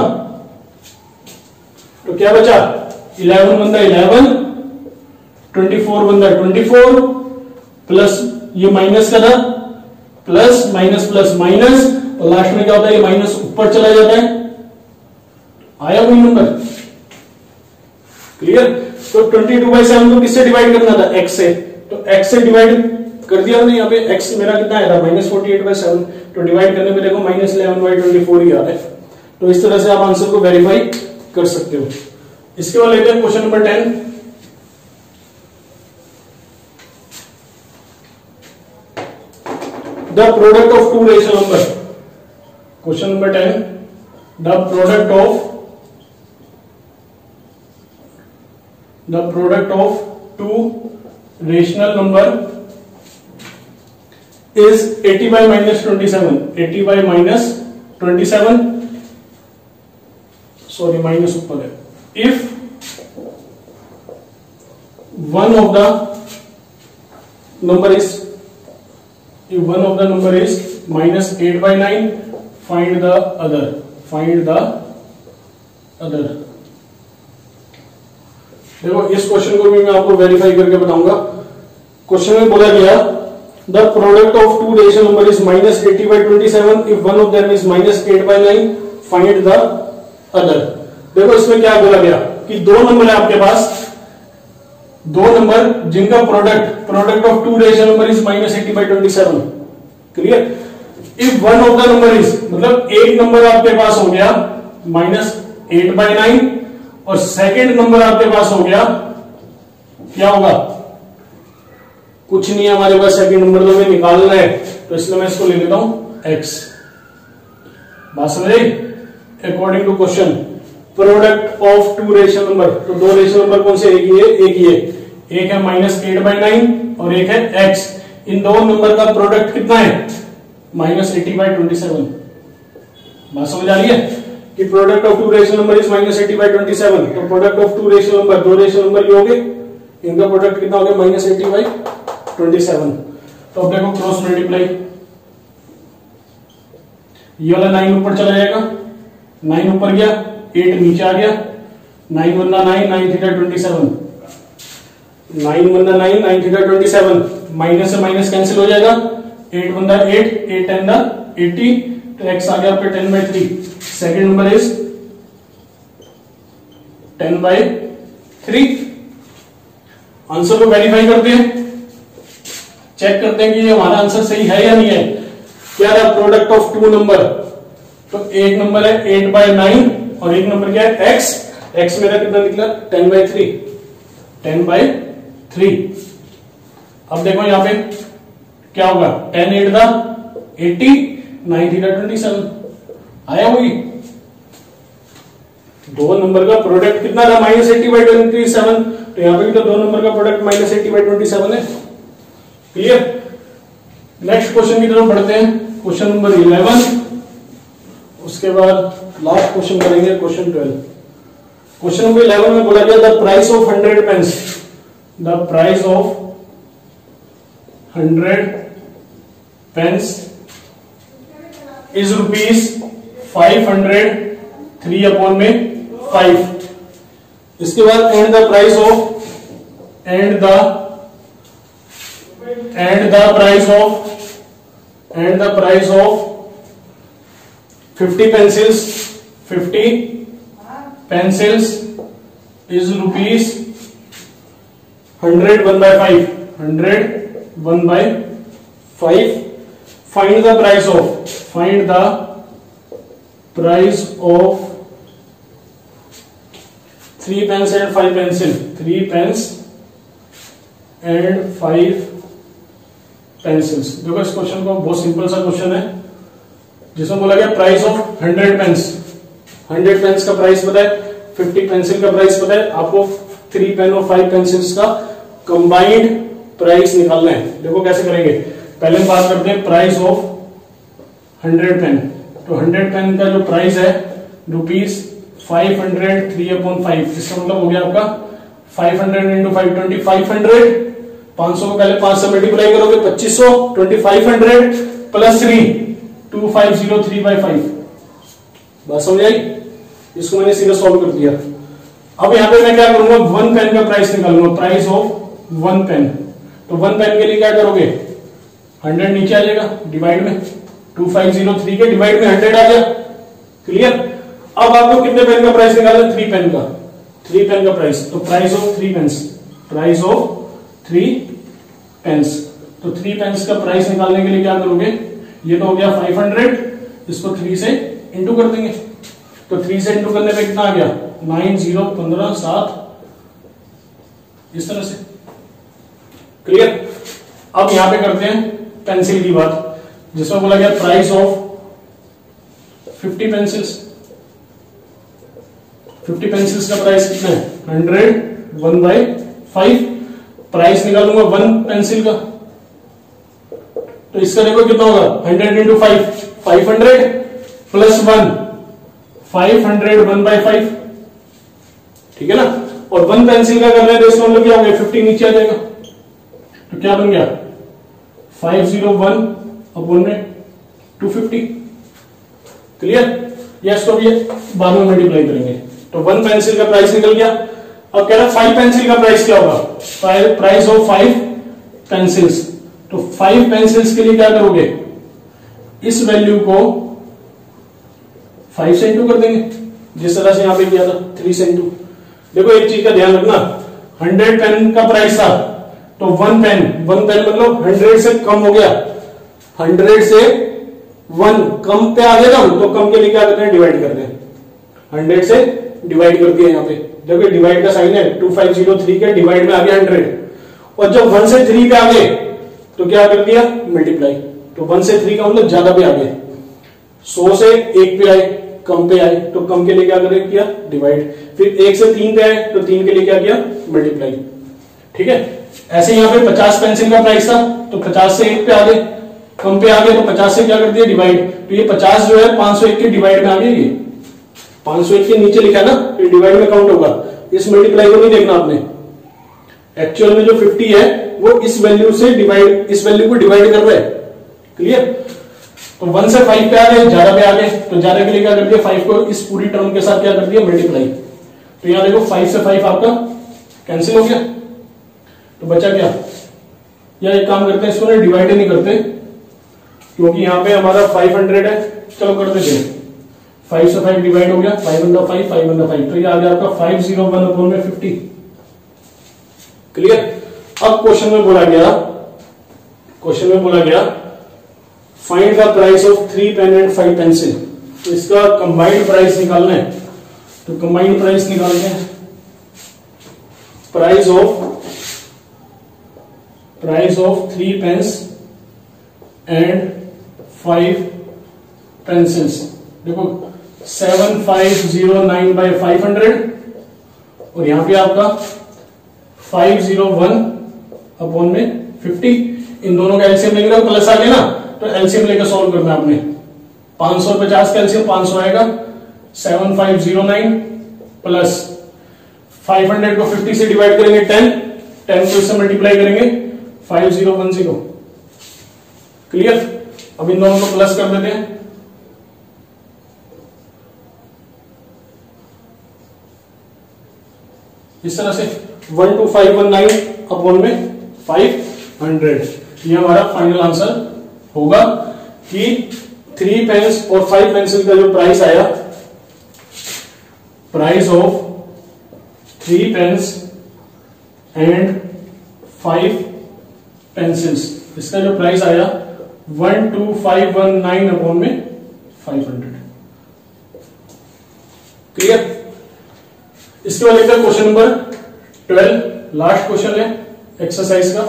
[SPEAKER 1] तो क्या बचा, 11 बंदा 11, 24 बंदा 24, प्लस ये माइनस का था, प्लस माइनस प्लस माइनस, और लास्ट में क्या होता है, ये माइनस ऊपर चला जाता है, आया वही नंबर। क्लियर? तो 22 बाय 7 को किससे डिवाइड करना था, x से, तो x से डिवाइड कर दिया हमने, यहाँ पे x मेरा कितना आया था, माइनस 48 बाय 7, तो डिवाइड करने पे देखो माइनस 11 बाय 24 ही आ रहा है। तो इस तरह से आप आंसर को वेरीफाई कर सकते हो। इसके बाद लेते हैं question number 10। The product of two rational number. Question number 10, the product of two rational number is 80 by minus 27, 80 by minus 27, sorry minus ऊपर है, if one of the number is minus 8 by 9, find the other, देखो इस question को भी मैं आपको verify करके बताऊंगा। क्वेश्चन में बोला गया the product of two rational number is minus 80 by 27, if one of them is minus 8 by 9, find the other। देखो इसमें क्या बोला गया कि दो नंबर है आपके पास, दो नंबर जिनका product of two rational number is minus 80 by 27। Clear? If one of the number is, मतलब एक नंबर आपके पास हो गया माइनस 8 by 9 और सेकेंड नंबर आपके पास हो गया, क्या होगा, कुछ नहीं है हमारे पास, सेकंड नंबर तो हमें निकालना है, तो इसलिए मैं इसको ले लेता हूं x। बात समझे? According to question, product of two rational number, तो दो रेशनल नंबर कौन से, एक ही है, एक है माइनस 8 by 9 और एक है x। इन दो नंबर का प्रोडक्ट कितना है, माइनस 80 by 27। बात समझ आ रही है कि product of two rational number is minus 80 by 27, तो product of two rational number, दो रेशनल नंबर ये हो गए, इनका प्रोडक्ट कितना हो गया, माइनस 80 by 27। तो अब देखो क्रॉस मल्टीप्लाई, ये वाला 9 ऊपर चला जाएगा, 9 ऊपर गया, 8 नीचे आ गया, 9 बंदा 9, 9 थीटा 27, 9 बंदा 9, 9 थीटा 27, माइनस से माइनस कैंसिल हो जाएगा, 8 बंदा 8, 8 10 80, तो x आ गया आपके 10 by 3। Second number is 10 by 3। Answer को वेरीफाई करते हैं, चेक करते हैं कि ये हमारा आंसर सही है या नहीं है। क्या रहा, प्रोडक्ट ऑफ टू नंबर, तो एक नंबर है 8 by 9 और एक नंबर क्या है x मेरा कितना निकला, 10 by 3, 10 by 3। अब देखो यहां पे क्या होगा, 10 8 दा 80, 9 थीटा 27 आया हुई। दो नंबर का प्रोडक्ट कितना था -80/27, तो यहाँ पे भी तो दो नंबर का प्रोडक्ट -80/27 है। क्लियर। नेक्स्ट क्वेश्चन की तरफ बढ़ते हैं, क्वेश्चन नंबर 11, उसके बाद लास्ट क्वेश्चन करेंगे क्वेश्चन 12। क्वेश्चन नंबर 11 में बोला गया the price of 100 pens, the price of 100 pens is ₹500 3/5। इसके बाद and the price of 50 pencils is ₹100 1/5, 100 1/5। Find the price of 3 pence and 5 pencil, 3 pence and 5 pencils। देखो इस क्वेश्चन को, बहुत सिंपल सा क्वेश्चन है जिसमें बोला गया प्राइस ऑफ 100 पेंस, 100 पेंस का प्राइस पता है, 50 पेंसिल का प्राइस पता है, आपको 3 पेन और 5 पेंसिल्स का कंबाइंड प्राइस निकालना है। देखो कैसे करेंगे, पहले हम बात करते हैं प्राइस ऑफ 100 पेन। तो 100 पेन का जो प्राइस है ₹500 3/5, इसका मतलब हो गया आपका 500 × 5 2500, 500 को पहले 5 से मल्टीप्लाई करोगे 2500, 2500 प्लस 3 250 3/5। बात समझ आई। इसको मैंने सीधा सॉल्व कर दिया। अब यहां पे मैं क्या करूंगा, 1 पेन का प्राइस निकालूंगा, प्राइस ऑफ 1 पेन। तो 1 पेन के लिए क्या करोगे, 100 नीचे आ जाएगा डिवाइड में, 2503 के डिवाइड में 100 आ गया। क्लियर। अब आपको कितने पेन का प्राइस निकालना है, 3 पेन का, 3 पेन का प्राइस। तो price of 3 pens, price of 3 pens. तो 3 पेन्स का प्राइस निकालने के लिए क्या करोगे, ये तो हो गया 500, इसको 3 से इंटू कर देंगे। तो 3 से इंटू करने पे कितना आ गया, 9 0 15 7, इस तरह से। क्लियर। अब यहां पे करते हैं पेंसिल की बात, जिसमें बोला गया प्राइस ऑफ 50 पेंसिल्स। 50 पेंसिल्स का प्राइस कितना है, 100 1/5। प्राइस निकालूंगा 1 पेंसिल का, तो इसका देखो कितना होगा, 100 × 5 500 प्लस 1 500 1/5। ठीक है ना। और 1 पेंसिल का करना है तो इसका मतलब क्या हो गया, 50 नीचे आ जाएगा। तो क्या बन गया, 501 250। क्लियर। यस। तो ये बाद में मल्टीप्लाई करेंगे। तो 1 पेंसिल का प्राइस निकल गया। अब कह रहा 5 पेंसिल का प्राइस क्या होगा, प्राइस ऑफ 5 पेंसिल्स। तो 5 पेंसिल्स के लिए क्या करोगे, इस वैल्यू को 5 से इंटू कर देंगे, जिस तरह से यहां पे किया था 3 से इंटू। देखो एक चीज का ध्यान रखना, 100 पेन का प्राइस था, तो 1 पेन मतलब 100 से कम हो गया, 100 से 1 कम पे आ गया ना, तो कम के लिए क्या करते हैं, डिवाइड करते हैं। 100 से डिवाइड कर दिया। यहाँ पे देखो डिवाइड का साइन है, 2503 के डिवाइड में आ गया 100, और जब 1 से 3 पे आ गए तो क्या कर दिया, मल्टीप्लाई। तो 1 से 3 का मतलब ज्यादा पे आ गए, 100 से 1 पे आए, कम पे आए, तो कम के लिए क्या करें, किया डिवाइड। फिर 1 से 3 पे आए तो 3 के लिए क्या किया, मल्टीप्लाई। ठीक है। ऐसे यहाँ पे 50 पेंसिल का प्राइस था, तो 50 से 1 पे आ गए, कम पे आ गए, तो 50 से क्या कर दिया, डिवाइड। तो ये 50 जो है 501 के डिवाइड में आ गए, ये 501 के नीचे लिखा ना, तो डिवाइड में काउंट होगा। इस मल्टीप्लाई को नहीं देखना आपने, एक्चुअल में जो 50 है वो इस वैल्यू से डिवाइड, इस वैल्यू को डिवाइड कर रहे हैं। क्लियर। तो 1 से 5 पे आ गए, ज्यादा पे आ गए, तो ज्यादा के लिए क्या कर दिया, 5 को इस पूरी टर्म के साथ क्या कर दिया, मल्टीप्लाई। तो यहां देखो 5 से 5 आपका कैंसिल हो गया, तो बचा क्या, या एक काम करते हैं, इसको ना डिवाइड नहीं करते, क्योंकि यहां पे हमारा 500 है। चलो कर देते हैं, 5 से 5 डिवाइड हो गया, 5/5 5/5, तो ये आ गया आपका 501/50। क्लियर। अब क्वेश्चन में बोला गया find the price of 3 pen and 5 pencil. तो इसका कंबाइंड प्राइस निकालना है, तो कंबाइंड प्राइस निकालते हैं, price of 3 pens and 5 pencils. देखो 7509 बाई 500 और यहां पे आपका 501 अपॉन में 50। इन दोनों का एलसीएम लेंगे प्लस आ गया ना, तो एलसीएम लेकर सॉल्व करना है आपने। 550 का एलसीएम 500 आएगा, 7509 प्लस 500 को 50 से डिवाइड करेंगे 10 को इससे मल्टीप्लाई करेंगे 5010। क्लियर? अब इन दोनों को प्लस कर देते हैं। इस तरह से 12519 अपॉन में 500, ये हमारा फाइनल आंसर होगा कि 3 पेंस और 5 पेंसिल का जो प्राइस आया, price of 3 pens and 5 pencils, इसका जो प्राइस आया 12519 अपॉन में 500। क्लियर? इसके बाद एक क्वेश्चन नंबर 12, लास्ट क्वेश्चन है एक्सरसाइज का।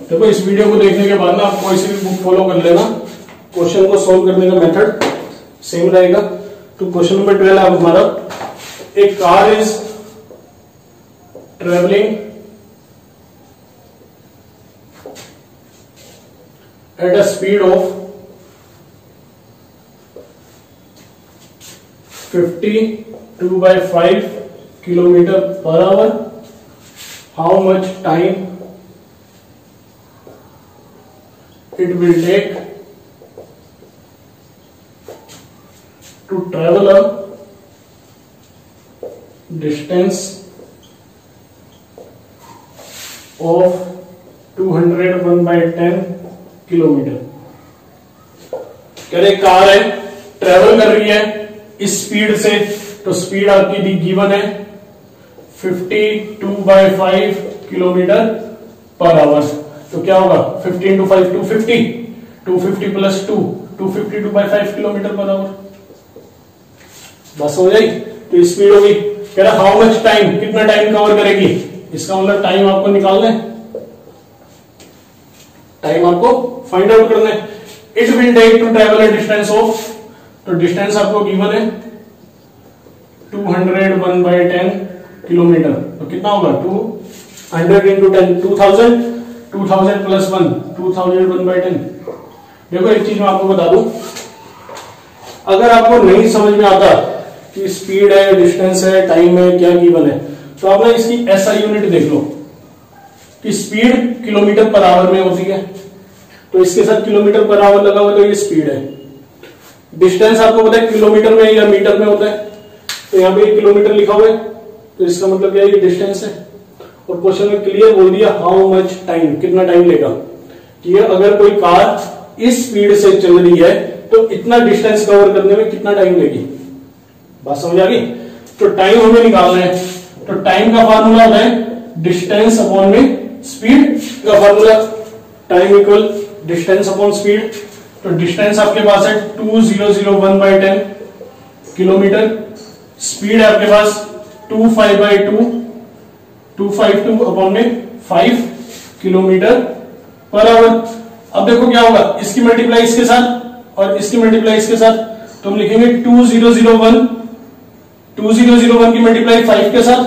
[SPEAKER 1] देखो इस वीडियो को देखने के बाद ना आप कोई सी भी बुक फॉलो कर लेना, क्वेश्चन को सॉल्व करने का मेथड सेम रहेगा। तो क्वेश्चन नंबर 12 है हमारा, a car is travelling at a speed of 52/5 kilometre per hour. How much time it will take to travel a distance of 201/10 kilometre. कह रहे कार है, ट्रेवल कर रही है इस स्पीड से, तो स्पीड आपकी दी गिवन है 52/5 किलोमीटर पर आवर। तो क्या होगा 15 into 5 250, 250 plus 2 252/5 kilometre per our. बस हो जाएगी। तो स्पीड होगी, कह रहा हाउ मच टाइम, कितना टाइम कवर करेगी, इसका मतलब टाइम आपको निकालना है, टाइम आपको फाइंड आउट करना है। It will take to travel a distance of, तो डिस्टेंस आपको गिवन है 201/10 किलोमीटर। तो कितना होगा 200 into 10 2000 प्लस 1 2001/10। देखो एक चीज मैं आपको बता दूं, अगर आपको नहीं समझ में आता कि स्पीड है, डिस्टेंस है, टाइम है, क्या गिवन है, तो आप ना इसकी एसआई यूनिट देख लो कि स्पीड किलोमीटर पर आवर में होती है, तो इसके साथ किलोमीटर पर आवर लगा हुआ तो ये स्पीड है। डिस्टेंस आपको पता है किलोमीटर में या मीटर में होता है, तो यहाँ पे किलोमीटर लिखा हुआ है, तो इसका मतलब क्या है ये डिस्टेंस है। और क्वेश्चन में क्लियर बोल दिया हाउ मच टाइम, कितना टाइम लेगा, कि अगर कोई कार इस स्पीड से चल रही है तो इतना डिस्टेंस कवर करने में कितना टाइम लेगी। बात समझ आ गई? तो टाइम हमें निकालना है, तो टाइम का फार्मूला होता है डिस्टेंस अपॉन में स्पीड का formula, time equal distance upon speed. तो डिस्टेंस आपके पास है 2001/10 किलोमीटर, स्पीड है आपके पास 252 अपॉन में 5 किलोमीटर पर आवर। अब देखो क्या होगा, इसकी मल्टीप्लाई इसके साथ और इसकी मल्टीप्लाई इसके साथ, तो हम लिखेंगे 2001 की मल्टीप्लाई 5 के साथ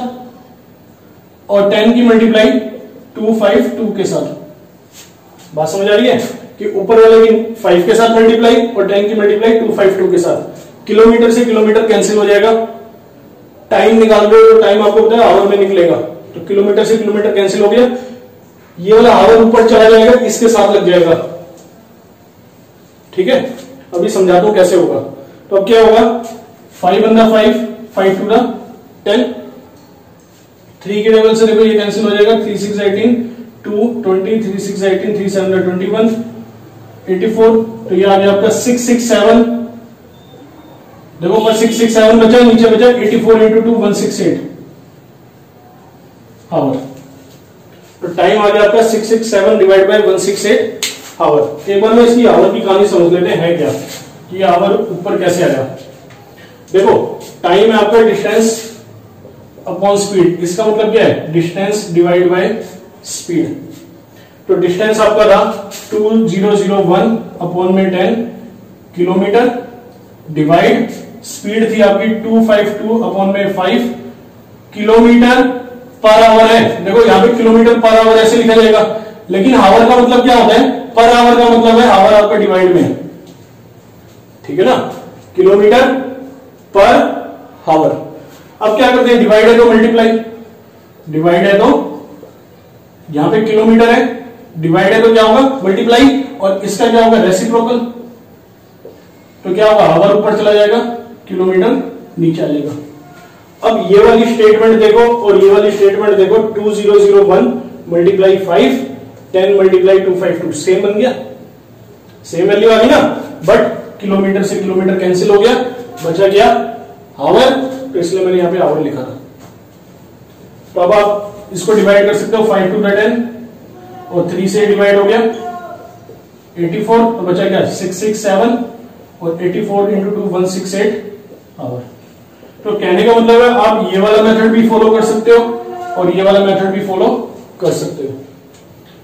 [SPEAKER 1] और 10 की मल्टीप्लाई 252 के साथ। बात समझ आ रही है कि ऊपर वाले की 5 के साथ मल्टीप्लाई और 10 की मल्टीप्लाई 252 के साथ। किलोमीटर से किलोमीटर कैंसिल हो जाएगा, टाइम निकाल रहे हो तो टाइम आपको पता है आवर में निकलेगा, तो किलोमीटर से किलोमीटर कैंसिल हो गया, ये वाला आवर ऊपर चला जाएगा, इसके साथ लग जाएगा। ठीक है, अभी समझाता हूं कैसे होगा। तो अब क्या होगा, 5 1 5 5 2 10, 3 के टेबल से देखो ये कैंसिल हो जाएगा, 3 6 18 2 20 3 6 18 3 7 21 84। तो ये आ गया आपका 6 6 7, देखो ऊपर 6 6 7 बचा, नीचे बचा 84 into 2 168 आवर। तो टाइम आ गया आपका 667 डिवाइड बाय 168 आवर। एक बार में इसकी आवर की कहानी समझ लेते हैं क्या, कि आवर ऊपर कैसे आया। देखो टाइम है आपका डिस्टेंस अपॉन स्पीड, इसका मतलब क्या है डिस्टेंस डिवाइड बाय स्पीड। तो डिस्टेंस आपका था 2001 अपॉन में 10 किलोमीटर डिवाइड स्पीड थी आपकी 252 अपॉन में 5 किलोमीटर पर आवर है। देखो यहां पे किलोमीटर पर आवर ऐसे लिखा जाएगा, लेकिन हावर का मतलब क्या होता है, पर आवर का मतलब है हावर आपका डिवाइड में है, ठीक है ना, किलोमीटर पर हावर। अब क्या करते हैं, डिवाइड है तो मल्टीप्लाई, डिवाइड है तो यहां पे किलोमीटर है, डिवाइड है तो क्या होगा मल्टीप्लाई, और इसका क्या होगा रेसिप्रोकल, तो क्या होगा हावर ऊपर चला जाएगा, किलोमीटर नीचे आ जाएगा। अब ये वाली स्टेटमेंट देखो और ये वाली स्टेटमेंट देखो, 2001 मल्टीप्लाई 5 10 मल्टीप्लाई 252 सेम बन गया, सेम वैल्यू आ गई ना, बट किलोमीटर से किलोमीटर कैंसिल हो गया, बचा क्या हावर, तो इसलिए मैंने यहां पे हावर लिखा था। तो अब आप इसको डिवाइड कर सकते हो, 5 टू 10 और 3 से डिवाइड हो गया 84, तो बचा क्या 667 और 84 इंटू 2 168 हावर। तो कहने का मतलब है आप ये वाला मेथड भी फॉलो कर सकते हो और ये वाला मेथड भी फॉलो कर सकते हो,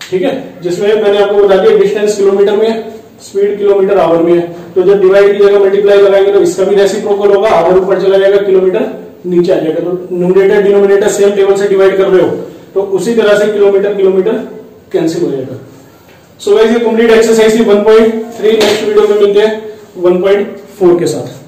[SPEAKER 1] ठीक है, जिसमें मैंने आपको बता दिया डिस्टेंस किलोमीटर में है, स्पीड किलोमीटर आवर में है, तो जब डिवाइड की जगह मल्टीप्लाई लगाएंगे तो इसका भी रेसिप्रोकल होगा, आवर ऊपर चला जाएगा, किलोमीटर नीचे आ जाएगा। तो न्यूमरेटर डिनोमिनेटर सेम टेबल से डिवाइड कर रहे हो तो उसी तरह से किलोमीटर किलोमीटर कैंसिल हो जाएगा। सो गाइस ये कंप्लीट एक्सरसाइज थी 1.3। नेक्स्ट वीडियो में मिलते हैं 1.4 के साथ।